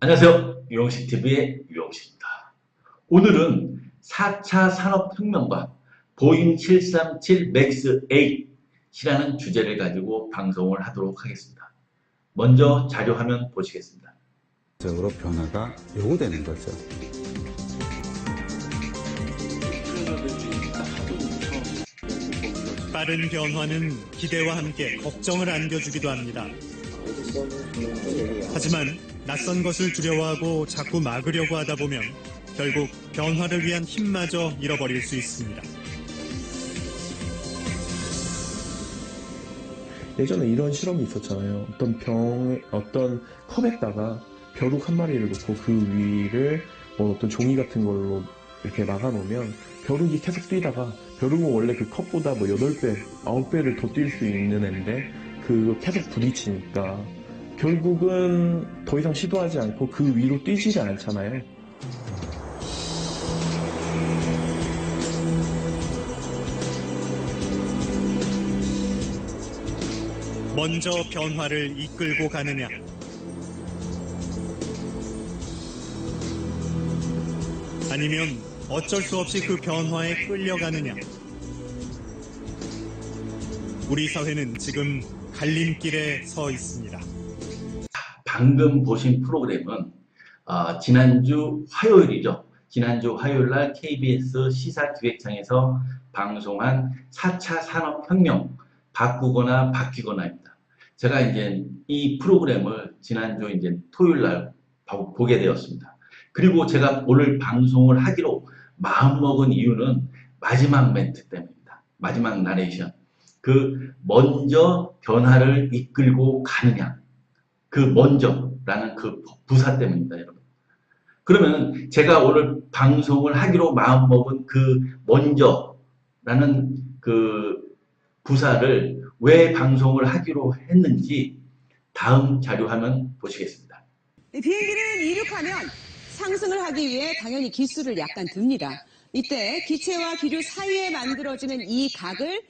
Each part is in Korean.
안녕하세요. 유영식TV의 유영식입니다. 오늘은 4차 산업혁명과 보잉 737 맥스 8이라는 주제를 가지고 방송을 하도록 하겠습니다. 먼저 자료화면 보시겠습니다. 적으로 변화가 요구되는 거죠. 빠른 변화는 기대와 함께 걱정을 안겨주기도 합니다. 하지만 낯선 것을 두려워하고 자꾸 막으려고 하다 보면 결국 변화를 위한 힘마저 잃어버릴 수 있습니다. 예전에 이런 실험이 있었잖아요. 어떤 컵에다가 벼룩 한 마리를 놓고 그 위를 어떤 종이 같은 걸로 이렇게 막아놓으면 벼룩이 계속 뛰다가 벼룩은 원래 그 컵보다 8배, 9배를 더 뛸 수 있는 애인데 그 계속 부딪히니까 결국은 더 이상 시도하지 않고 그 위로 뛰지를 않잖아요. 먼저 변화를 이끌고 가느냐, 아니면 어쩔 수 없이 그 변화에 끌려가느냐. 우리 사회는 지금 갈림길에 서 있습니다. 방금 보신 프로그램은 지난주 화요일이죠. 지난주 화요일날 KBS 시사기획창에서 방송한 4차 산업혁명 바꾸거나 바뀌거나입니다. 제가 이제 이 프로그램을 지난주 토요일날 보게 되었습니다. 그리고 제가 오늘 방송을 하기로 마음먹은 이유는 마지막 멘트 때문입니다. 마지막 나레이션. 먼저 변화를 이끌고 가느냐. 먼저라는 부사 때문입니다, 여러분. 그러면 제가 오늘 방송을 하기로 마음먹은 먼저라는 부사를 왜 방송을 하기로 했는지 다음 자료화면 보시겠습니다. 비행기를 이륙하면 상승을 하기 위해 당연히 기술을 약간 듭니다. 이때 기체와 기류 사이에 만들어지는 이 각을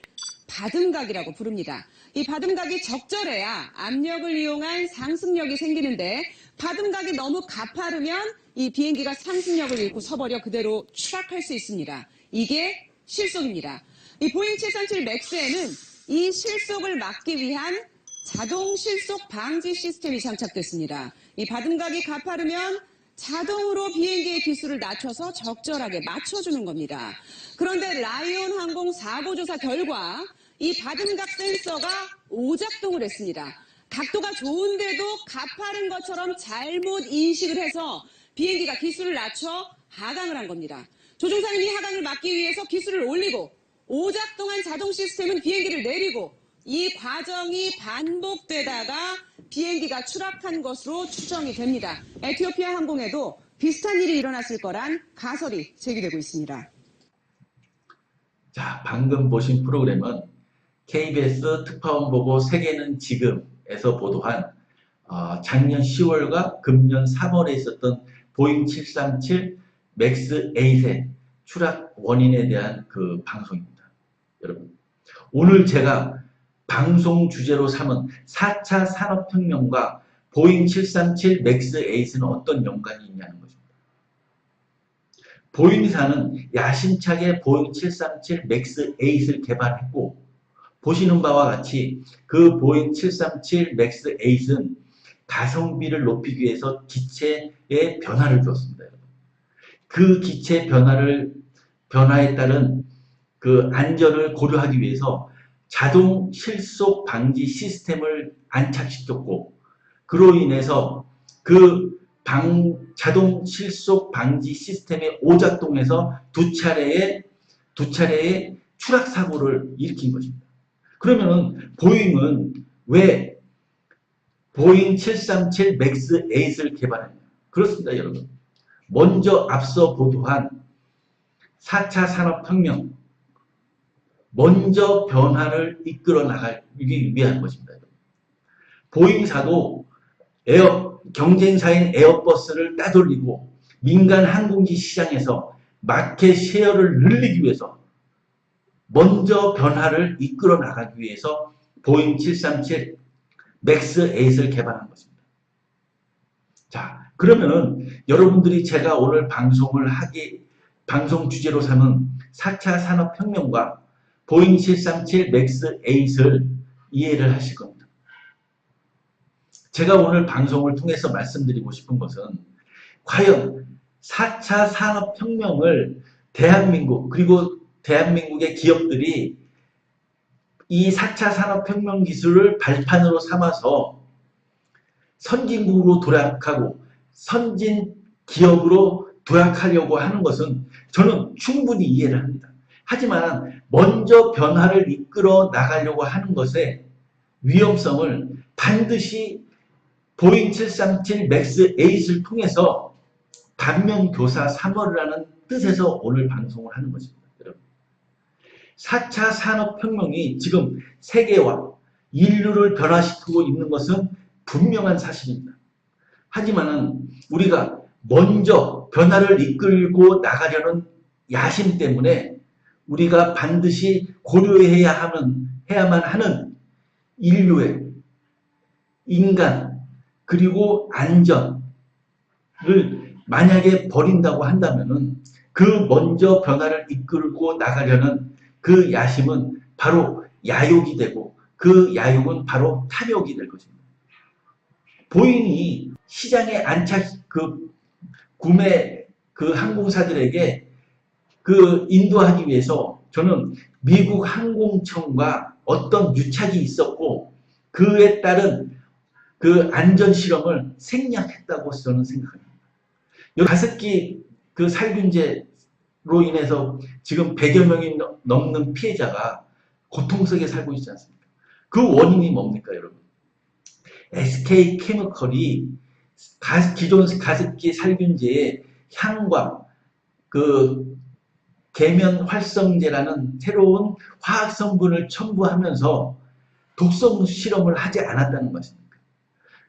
받음각이라고 부릅니다. 이 받음각이 적절해야 압력을 이용한 상승력이 생기는데 받음각이 너무 가파르면 이 비행기가 상승력을 잃고 서버려 그대로 추락할 수 있습니다. 이게 실속입니다. 이 보잉 737 맥스에는 이 실속을 막기 위한 자동 실속 방지 시스템이 장착됐습니다. 이 받음각이 가파르면 자동으로 비행기의 기술을 낮춰서 적절하게 맞춰주는 겁니다. 그런데 라이온 항공 사고 조사 결과 이 받음각 센서가 오작동을 했습니다. 각도가 좋은데도 가파른 것처럼 잘못 인식을 해서 비행기가 기술을 낮춰 하강을 한 겁니다. 조종사는 이 하강을 막기 위해서 기술을 올리고 오작동한 자동 시스템은 비행기를 내리고 이 과정이 반복되다가 비행기가 추락한 것으로 추정이 됩니다. 에티오피아 항공에도 비슷한 일이 일어났을 거란 가설이 제기되고 있습니다. 자, 방금 보신 프로그램은 KBS 특파원 보고 세계는 지금에서 보도한 작년 10월과 금년 3월에 있었던 보잉 737 맥스 8의 추락 원인에 대한 방송입니다. 여러분, 오늘 제가 방송 주제로 삼은 4차 산업혁명과 보잉 737 맥스 8은 어떤 연관이 있냐는 것입니다. 보잉사는 야심차게 보잉 737 맥스 8을 개발했고 보시는 바와 같이 보잉 737 맥스 8은 가성비를 높이기 위해서 기체에 변화를 주었습니다. 기체 변화에 따른 안전을 고려하기 위해서 자동 실속 방지 시스템을 안착시켰고 그로 인해서 자동 실속 방지 시스템의 오작동에서 두 차례의 추락 사고를 일으킨 것입니다. 그러면은 보잉은 왜 보잉 737 맥스 8을 개발했냐? 그렇습니다, 여러분. 먼저 앞서 보도한 4차 산업혁명, 먼저 변화를 이끌어 나가기 위한 것입니다. 보잉사도 경쟁사인 에어버스를 따돌리고 민간 항공기 시장에서 마켓 쉐어를 늘리기 위해서 먼저 변화를 이끌어 나가기 위해서 보잉 737 맥스 8을 개발한 것입니다. 자, 그러면은 여러분들이 제가 오늘 방송 주제로 삼은 4차 산업혁명과 보잉 737 맥스 8을 이해를 하실 겁니다. 제가 오늘 방송을 통해서 말씀드리고 싶은 것은 과연 4차 산업혁명을 대한민국 그리고 대한민국의 기업들이 이 4차 산업혁명 기술을 발판으로 삼아서 선진국으로 도약하고 선진 기업으로 도약하려고 하는 것은 저는 충분히 이해를 합니다. 하지만 먼저 변화를 이끌어 나가려고 하는 것의 위험성을 반드시 보잉 737 맥스 8을 통해서 반면교사 3월을 하는 뜻에서 오늘 방송을 하는 것입니다. 여러분. 4차 산업혁명이 지금 세계와 인류를 변화시키고 있는 것은 분명한 사실입니다. 하지만 우리가 먼저 변화를 이끌고 나가려는 야심 때문에 우리가 반드시 고려해야만 하는 인류의 인간 그리고 안전을 만약에 버린다고 한다면은 그 먼저 변화를 이끌고 나가려는 그 야심은 바로 야욕이 되고 그 야욕은 바로 탐욕이 될 것입니다. 보잉이 시장에 구매 항공사들에게 인도하기 위해서 저는 미국 항공청과 어떤 유착이 있었고 그에 따른 안전 실험을 생략했다고 저는 생각합니다. 가습기 살균제로 인해서 지금 100여 명이 넘는 피해자가 고통 속에 살고 있지 않습니까? 그 원인이 뭡니까, 여러분? SK케미컬이 기존 가습기 살균제의 향과 계면 활성제라는 새로운 화학 성분을 첨부하면서 독성 실험을 하지 않았다는 것입니다.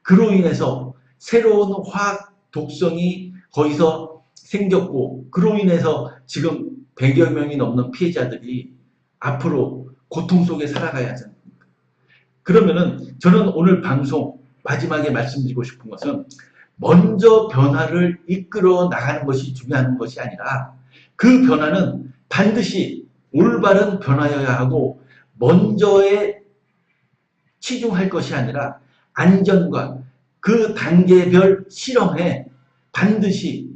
그로 인해서 새로운 화학 독성이 거기서 생겼고 그로 인해서 지금 100여 명이 넘는 피해자들이 앞으로 고통 속에 살아가야 하지 않습니까? 그러면은 저는 오늘 방송 마지막에 말씀드리고 싶은 것은 먼저 변화를 이끌어 나가는 것이 중요한 것이 아니라 그 변화는 반드시 올바른 변화여야 하고 먼저에 치중할 것이 아니라 안전과 그 단계별 실험에 반드시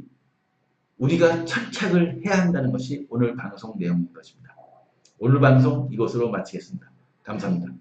우리가 철착을 해야 한다는 것이 오늘 방송 내용인 것입니다. 오늘 방송 이것으로 마치겠습니다. 감사합니다.